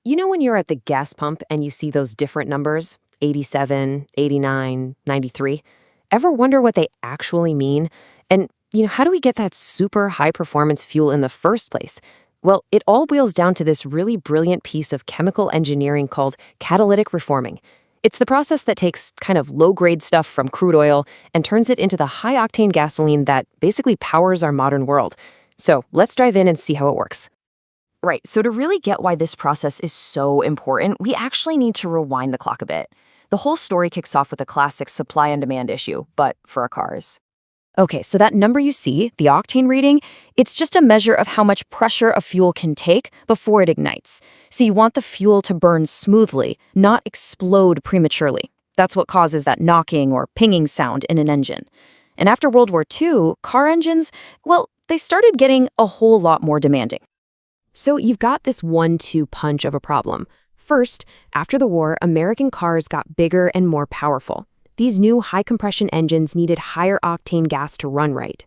You know when you're at the gas pump and you see those different numbers, 87, 89, 93? Ever wonder what they actually mean? And, how do we get that super high performance fuel in the first place? Well, it all boils down to this really brilliant piece of chemical engineering called catalytic reforming. It's the process that takes kind of low grade stuff from crude oil and turns it into the high octane gasoline that basically powers our modern world. So let's dive in and see how it works. Right, so to really get why this process is so important, we actually need to rewind the clock a bit. The whole story kicks off with a classic supply and demand issue, but for our cars. Okay, so that number you see, the octane reading, it's just a measure of how much pressure a fuel can take before it ignites. So you want the fuel to burn smoothly, not explode prematurely. That's what causes that knocking or pinging sound in an engine. And after World War II, car engines, well, they started getting a whole lot more demanding. So you've got this 1-2 punch of a problem. First, after the war, American cars got bigger and more powerful. These new high-compression engines needed higher octane gas to run right.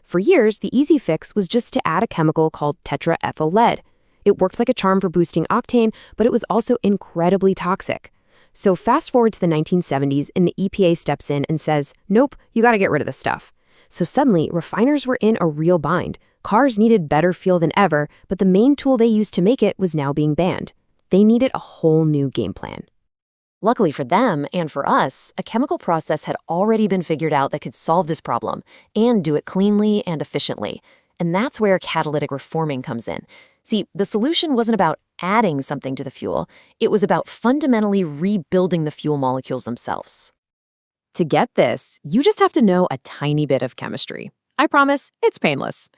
For years, the easy fix was just to add a chemical called tetraethyl lead. It worked like a charm for boosting octane, but it was also incredibly toxic. So fast forward to the 1970s, and the EPA steps in and says, nope, you gotta get rid of this stuff. So suddenly, refiners were in a real bind. Cars needed better fuel than ever, but the main tool they used to make it was now being banned. They needed a whole new game plan. Luckily for them and for us, a chemical process had already been figured out that could solve this problem and do it cleanly and efficiently. And that's where catalytic reforming comes in. See, the solution wasn't about adding something to the fuel, it was about fundamentally rebuilding the fuel molecules themselves. To get this, you just have to know a tiny bit of chemistry. I promise, it's painless.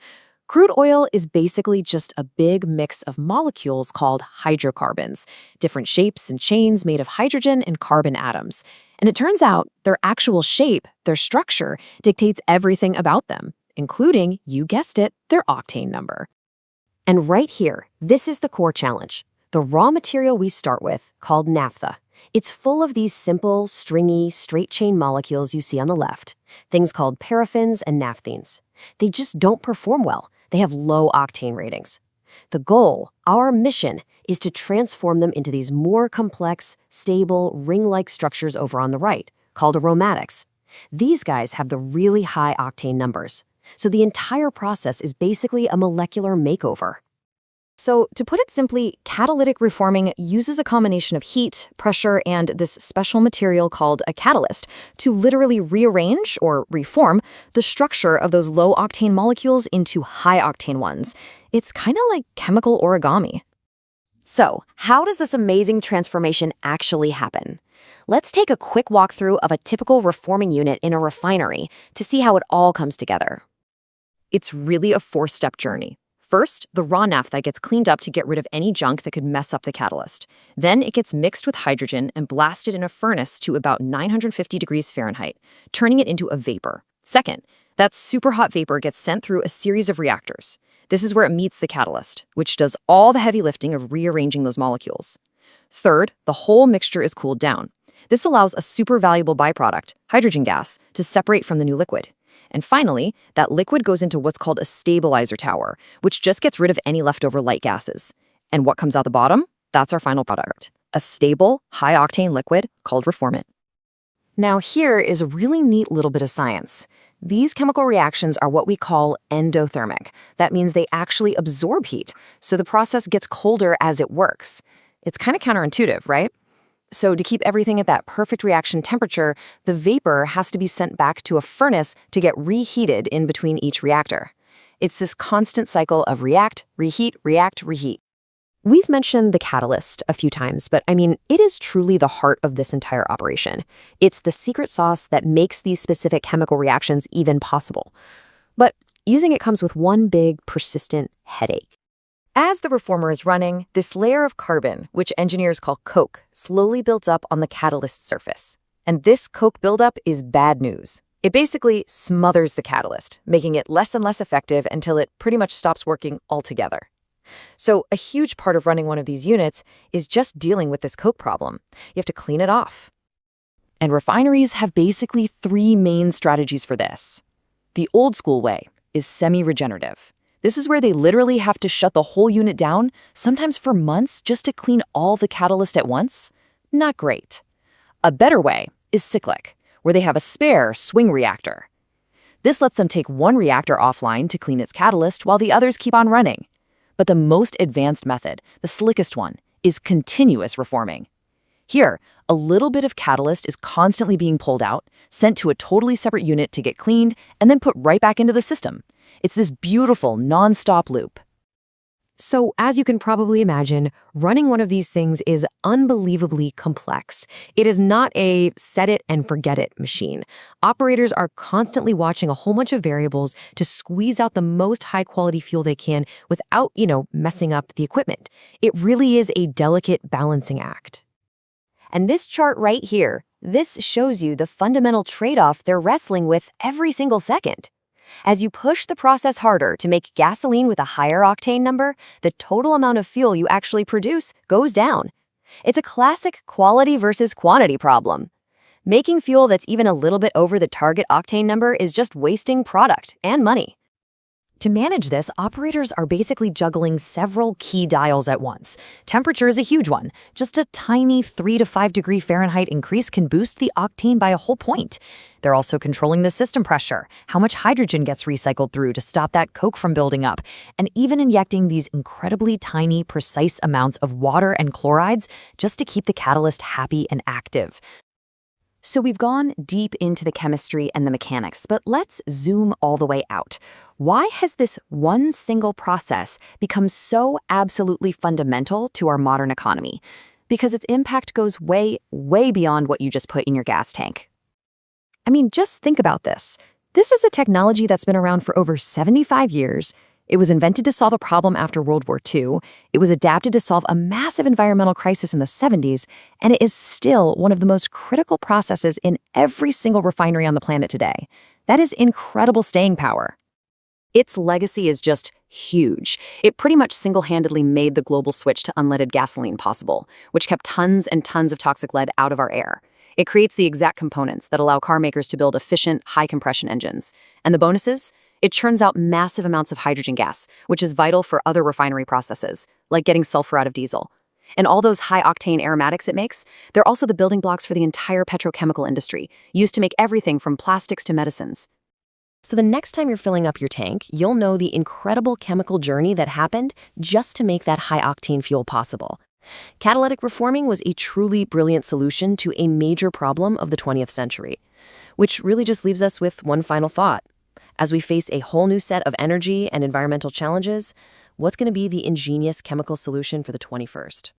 Crude oil is basically just a big mix of molecules called hydrocarbons, different shapes and chains made of hydrogen and carbon atoms. And it turns out their actual shape, their structure, dictates everything about them, including, you guessed it, their octane number. And right here, this is the core challenge. The raw material we start with, called naphtha. It's full of these simple, stringy, straight-chain molecules you see on the left, things called paraffins and naphthenes. They just don't perform well. They have low octane ratings. The goal, our mission, is to transform them into these more complex, stable, ring-like structures over on the right, called aromatics. These guys have the really high octane numbers. So the entire process is basically a molecular makeover. So, to put it simply, catalytic reforming uses a combination of heat, pressure, and this special material called a catalyst to literally rearrange or reform the structure of those low-octane molecules into high-octane ones. It's kind of like chemical origami. So, how does this amazing transformation actually happen? Let's take a quick walkthrough of a typical reforming unit in a refinery to see how it all comes together. It's really a four-step journey. First, the raw naphtha gets cleaned up to get rid of any junk that could mess up the catalyst. Then it gets mixed with hydrogen and blasted in a furnace to about 950 degrees Fahrenheit, turning it into a vapor. Second, that super hot vapor gets sent through a series of reactors. This is where it meets the catalyst, which does all the heavy lifting of rearranging those molecules. Third, the whole mixture is cooled down. This allows a super valuable byproduct, hydrogen gas, to separate from the new liquid. And finally, that liquid goes into what's called a stabilizer tower, which just gets rid of any leftover light gases. And what comes out the bottom? That's our final product, a stable, high-octane liquid called reformant. Now here is a really neat little bit of science. These chemical reactions are what we call endothermic. That means they actually absorb heat, so the process gets colder as it works. It's kind of counterintuitive, right? So to keep everything at that perfect reaction temperature, the vapor has to be sent back to a furnace to get reheated in between each reactor. It's this constant cycle of react, reheat, react, reheat. We've mentioned the catalyst a few times, but it is truly the heart of this entire operation. It's the secret sauce that makes these specific chemical reactions even possible. But using it comes with one big, persistent headache. As the reformer is running, this layer of carbon, which engineers call coke, slowly builds up on the catalyst surface. And this coke buildup is bad news. It basically smothers the catalyst, making it less and less effective until it pretty much stops working altogether. So a huge part of running one of these units is just dealing with this coke problem. You have to clean it off. And refineries have basically three main strategies for this. The old school way is semi-regenerative. This is where they literally have to shut the whole unit down, sometimes for months, just to clean all the catalyst at once. Not great. A better way is cyclic, where they have a spare swing reactor. This lets them take one reactor offline to clean its catalyst while the others keep on running. But the most advanced method, the slickest one, is continuous reforming. Here, a little bit of catalyst is constantly being pulled out, sent to a totally separate unit to get cleaned, and then put right back into the system. It's this beautiful, non-stop loop. So, as you can probably imagine, running one of these things is unbelievably complex. It is not a set it and forget it machine. Operators are constantly watching a whole bunch of variables to squeeze out the most high-quality fuel they can without, messing up the equipment. It really is a delicate balancing act. And this chart right here, this shows you the fundamental trade-off they're wrestling with every single second. As you push the process harder to make gasoline with a higher octane number, the total amount of fuel you actually produce goes down. It's a classic quality versus quantity problem. Making fuel that's even a little bit over the target octane number is just wasting product and money. To manage this, operators are basically juggling several key dials at once. Temperature is a huge one. Just a tiny 3 to 5 degree Fahrenheit increase can boost the octane by a whole point. They're also controlling the system pressure, how much hydrogen gets recycled through to stop that coke from building up, and even injecting these incredibly tiny, precise amounts of water and chlorides just to keep the catalyst happy and active. So we've gone deep into the chemistry and the mechanics, but let's zoom all the way out. Why has this one single process become so absolutely fundamental to our modern economy? Because its impact goes way, way beyond what you just put in your gas tank. I mean, just think about this. This is a technology that's been around for over 75 years. It was invented to solve a problem after World War II. It was adapted to solve a massive environmental crisis in the 70s, and it is still one of the most critical processes in every single refinery on the planet today. That is incredible staying power. Its legacy is just huge. It pretty much single-handedly made the global switch to unleaded gasoline possible, which kept tons and tons of toxic lead out of our air. It creates the exact components that allow car makers to build efficient, high-compression engines. And the bonuses? It churns out massive amounts of hydrogen gas, which is vital for other refinery processes, like getting sulfur out of diesel. And all those high-octane aromatics it makes, they're also the building blocks for the entire petrochemical industry, used to make everything from plastics to medicines. So the next time you're filling up your tank, you'll know the incredible chemical journey that happened just to make that high-octane fuel possible. Catalytic reforming was a truly brilliant solution to a major problem of the 20th century, which really just leaves us with one final thought. As we face a whole new set of energy and environmental challenges, what's going to be the ingenious chemical solution for the 21st?